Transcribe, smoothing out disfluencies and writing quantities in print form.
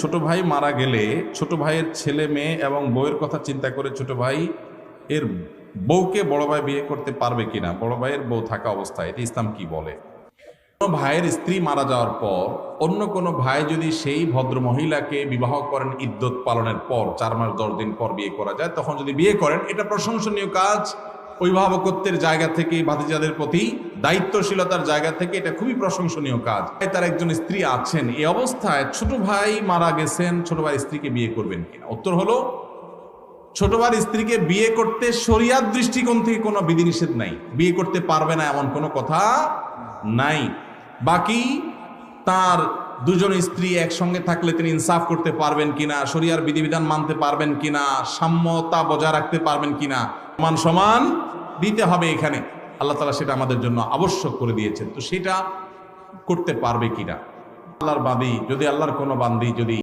ছোট ভাই মারা গেলে ছোট ভাইয়ের ছেলে মেয়ে এবং বউয়ের কথা চিন্তা করে ছোট ভাই এর বউকে বড় ভাই বিয়ে করতে পারবে কিনা, বড় ভাইয়ের বউ থাকা অবস্থায়, এটা ইসলাম কি বলে? কোনো ভাইয়ের স্ত্রী মারা যাওয়ার পর অন্য কোনো ভাই যদি সেই ভদ্র মহিলাকে বিবাহ করেন ইদ্যত পালনের পর 4 মাস 10 দিন পর বিয়ে করা যায়, তখন যদি বিয়ে করেন এটা প্রশংসনীয় কাজ। অভিভাবকত্বের জায়গা থেকে, ভাতিজাদের প্রতি দায়িত্বশীলতার জায়গা থেকে এটা খুবই প্রশংসনীয় কাজ। তার একজন স্ত্রী আছেন, এই অবস্থায় ছোট ভাই মারা গেছেন, ছোট ভাই স্ত্রীকে বিয়ে করবেন কিনা? উত্তর হলো ছোট ভাই স্ত্রীকে বিয়ে করতে শরিয়াত দৃষ্টিকোণ থেকে কোনো বিধিনিষেধ নাই, বিয়ে করতে পারবে না এমন কোনো কথা নাই। বাকি তার দুজন স্ত্রী একসঙ্গে থাকলে তিনি ইনসাফ করতে পারবেন কিনা, শরিয়ার বিধিবিধান মানতে পারবেন কিনা, সাম্যতা বজায় রাখতে পারবেন কিনা, সমান সমান দিতে হবে। এখানে আল্লাহ তাআলা সেটা আমাদের জন্য আবশ্যক করে দিয়েছেন, তো সেটা করতে পারবে কিনা। আল্লাহর বান্দী যদি, আল্লাহর কোনো বান্দী যদি